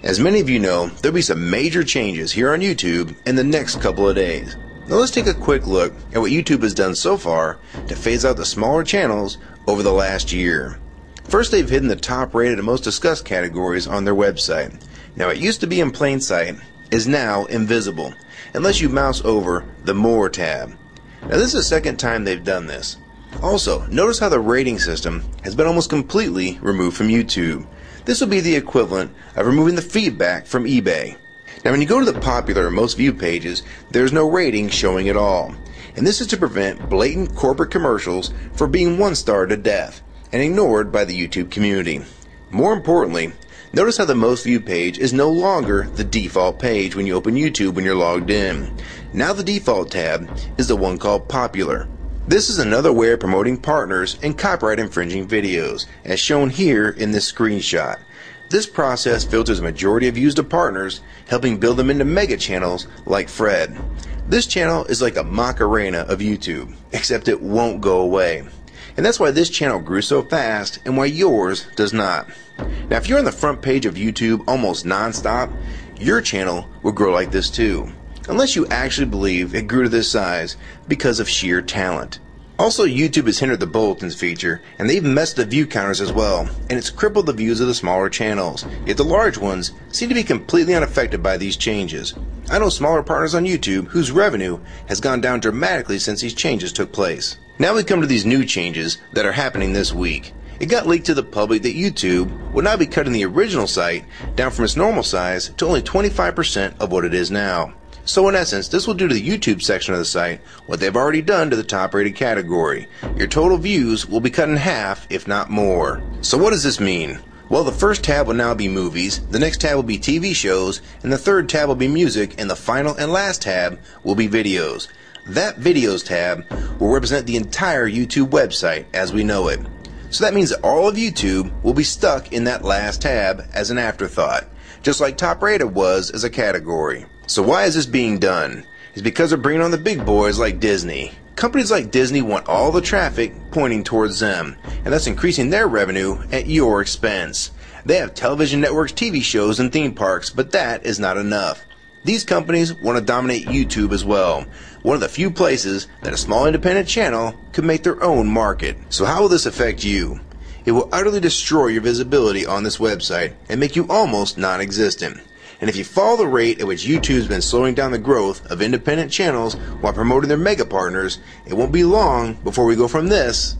As many of you know, there'll be some major changes here on YouTube in the next couple of days. Now let's take a quick look at what YouTube has done so far to phase out the smaller channels over the last year. First, they've hidden the top rated and most discussed categories on their website. Now it used to be in plain sight, is now invisible, unless you mouse over the More tab. Now this is the second time they've done this. Also, notice how the rating system has been almost completely removed from YouTube. This will be the equivalent of removing the feedback from eBay. Now when you go to the popular or most viewed pages, there's no rating showing at all. And this is to prevent blatant corporate commercials for being one-starred to death and ignored by the YouTube community. More importantly, notice how the most viewed page is no longer the default page when you open YouTube when you're logged in. Now the default tab is the one called Popular. This is another way of promoting partners and copyright infringing videos, as shown here in this screenshot. This process filters a majority of views to partners, helping build them into mega channels like Fred. This channel is like a Macarena of YouTube, except it won't go away. And that's why this channel grew so fast and why yours does not. Now if you're on the front page of YouTube almost non-stop, your channel will grow like this too. Unless you actually believe it grew to this size because of sheer talent. Also, YouTube has hindered the bulletins feature, and they've messed the view counters as well, and it's crippled the views of the smaller channels. Yet the large ones seem to be completely unaffected by these changes. I know smaller partners on YouTube whose revenue has gone down dramatically since these changes took place. Now we come to these new changes that are happening this week. It got leaked to the public that YouTube will now be cutting the original site down from its normal size to only 25% of what it is now. So in essence, this will do to the YouTube section of the site what they've already done to the top rated category. Your total views will be cut in half, if not more. So what does this mean? Well, the first tab will now be movies, the next tab will be TV shows, and the third tab will be music, and the final and last tab will be videos. That videos tab will represent the entire YouTube website as we know it. So that means that all of YouTube will be stuck in that last tab as an afterthought, just like top rated was as a category. So why is this being done? It's because they're bringing on the big boys like Disney. Companies like Disney want all the traffic pointing towards them, and thus increasing their revenue at your expense. They have television networks, TV shows, and theme parks, but that is not enough. These companies want to dominate YouTube as well, one of the few places that a small independent channel could make their own market. So how will this affect you? It will utterly destroy your visibility on this website and make you almost non-existent. And if you follow the rate at which YouTube's been slowing down the growth of independent channels while promoting their mega partners, it won't be long before we go from this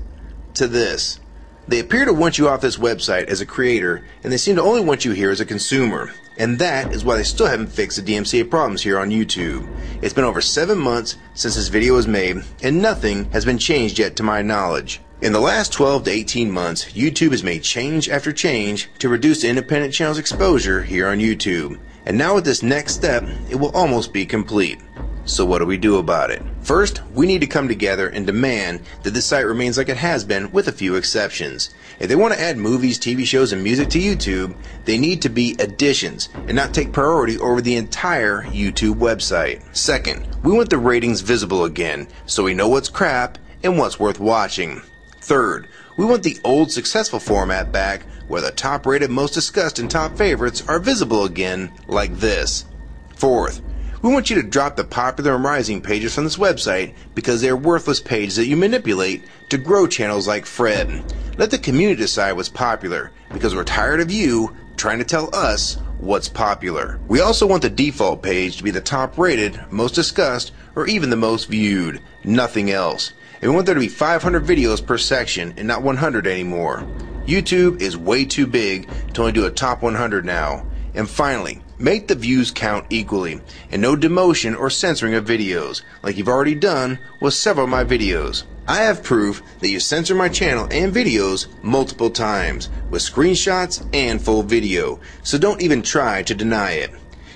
to this. They appear to want you off this website as a creator, and they seem to only want you here as a consumer. And that is why they still haven't fixed the DMCA problems here on YouTube. It's been over 7 months since this video was made, and nothing has been changed yet to my knowledge. In the last 12 to 18 months, YouTube has made change after change to reduce the independent channel's exposure here on YouTube. And now with this next step, it will almost be complete. So what do we do about it? First, we need to come together and demand that this site remains like it has been with a few exceptions. If they want to add movies, TV shows, and music to YouTube, they need to be additions and not take priority over the entire YouTube website. Second, we want the ratings visible again so we know what's crap and what's worth watching. Third, we want the old successful format back where the top rated, most discussed, and top favorites are visible again like this. Fourth, we want you to drop the popular and rising pages from this website because they are worthless pages that you manipulate to grow channels like Fred. Let the community decide what's popular because we're tired of you trying to tell us what's popular. We also want the default page to be the top rated, most discussed, or even the most viewed. Nothing else. And we want there to be 500 videos per section and not 100 anymore. YouTube is way too big to only do a top 100 now. And finally, make the views count equally, and no demotion or censoring of videos, like you've already done with several of my videos. I have proof that you censor my channel and videos multiple times, with screenshots and full video, so don't even try to deny it.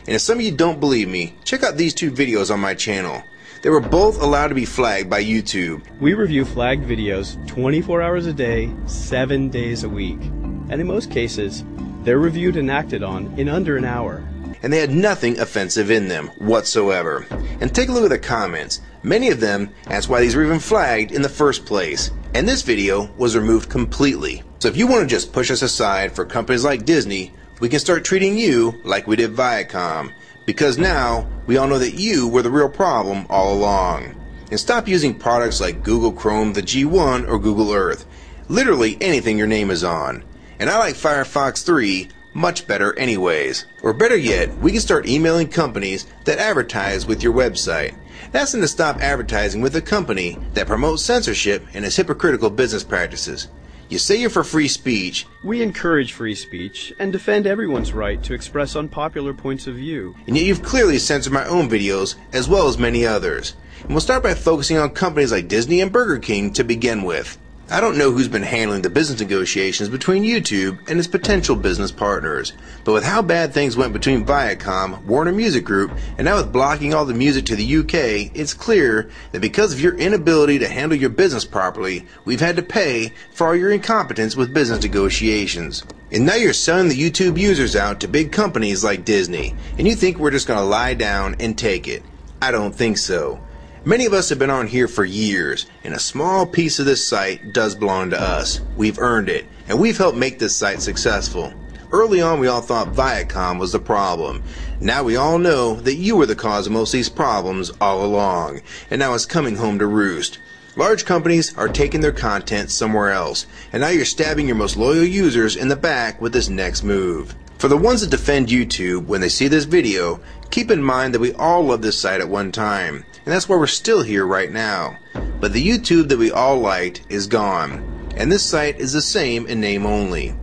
And if some of you don't believe me, check out these 2 videos on my channel. They were both allowed to be flagged by YouTube. We review flagged videos 24 hours a day, 7 days a week. And in most cases, they're reviewed and acted on in under an hour. And they had nothing offensive in them whatsoever. And take a look at the comments. Many of them asked why these were even flagged in the first place. And this video was removed completely. So if you want to just push us aside for companies like Disney, we can start treating you like we did Viacom, because now we all know that you were the real problem all along. And stop using products like Google Chrome, the G1, or Google Earth. Literally anything your name is on. And I like Firefox 3 much better anyways. Or better yet, we can start emailing companies that advertise with your website. That's them to stop advertising with a company that promotes censorship and has hypocritical business practices. You say you're for free speech. We encourage free speech and defend everyone's right to express unpopular points of view. And yet you've clearly censored my own videos as well as many others. And we'll start by focusing on companies like Disney and Burger King to begin with. I don't know who's been handling the business negotiations between YouTube and its potential business partners, but with how bad things went between Viacom, Warner Music Group, and now with blocking all the music to the UK, it's clear that because of your inability to handle your business properly, we've had to pay for all your incompetence with business negotiations. And now you're selling the YouTube users out to big companies like Disney, and you think we're just going to lie down and take it. I don't think so. Many of us have been on here for years, and a small piece of this site does belong to us. We've earned it, and we've helped make this site successful. Early on, we all thought Viacom was the problem. Now we all know that you were the cause of most of these problems all along, and now it's coming home to roost. Large companies are taking their content somewhere else, and now you're stabbing your most loyal users in the back with this next move. For the ones that defend YouTube, when they see this video, keep in mind that we all loved this site at one time, and that's why we're still here right now. But the YouTube that we all liked is gone, and this site is the same in name only.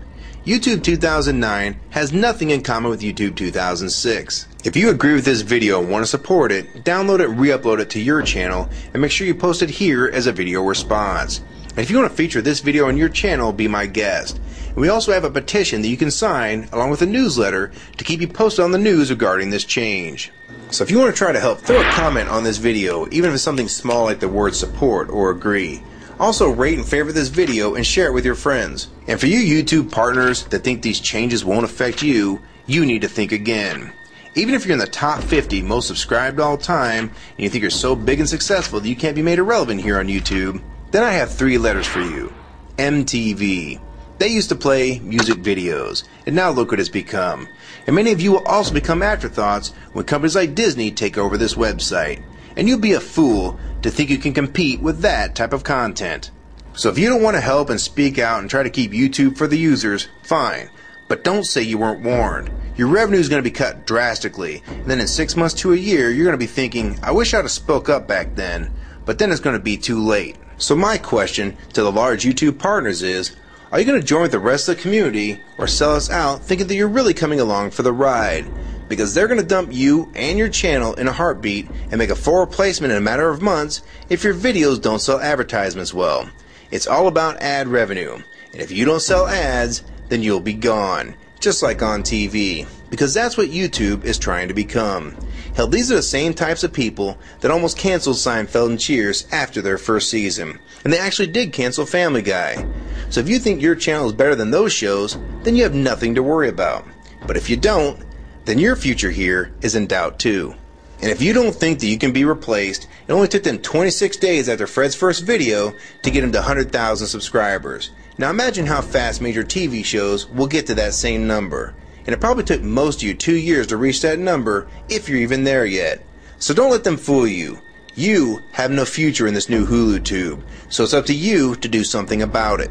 YouTube 2009 has nothing in common with YouTube 2006. If you agree with this video and want to support it, download it and re-upload it to your channel, and make sure you post it here as a video response. And if you want to feature this video on your channel, be my guest. And we also have a petition that you can sign along with a newsletter to keep you posted on the news regarding this change. So if you want to try to help, throw a comment on this video, even if it's something small like the word support or agree. Also rate and favorite this video and share it with your friends. And for you YouTube partners that think these changes won't affect you, you need to think again. Even if you're in the top 50 most subscribed all time, and you think you're so big and successful that you can't be made irrelevant here on YouTube, then I have 3 letters for you. MTV. They used to play music videos, and now look what it's become. And many of you will also become afterthoughts when companies like Disney take over this website. And you'll be a fool to think you can compete with that type of content. So if you don't want to help and speak out and try to keep YouTube for the users, fine. But don't say you weren't warned. Your revenue is going to be cut drastically, and then in 6 months to a year, you're going to be thinking, I wish I'd have spoke up back then. But then it's going to be too late. So my question to the large YouTube partners is, are you going to join with the rest of the community or sell us out thinking that you're really coming along for the ride? Because they're going to dump you and your channel in a heartbeat and make a full replacement in a matter of months if your videos don't sell advertisements well. It's all about ad revenue. And if you don't sell ads, then you'll be gone. Just like on TV. Because that's what YouTube is trying to become. Hell, these are the same types of people that almost canceled Seinfeld and Cheers after their first season. And they actually did cancel Family Guy. So if you think your channel is better than those shows, then you have nothing to worry about. But if you don't, then your future here is in doubt too. And if you don't think that you can be replaced, it only took them 26 days after Fred's first video to get him to 100,000 subscribers. Now imagine how fast major TV shows will get to that same number. And it probably took most of you 2 years to reach that number, if you're even there yet. So don't let them fool you. You have no future in this new HULU tube, so it's up to you to do something about it.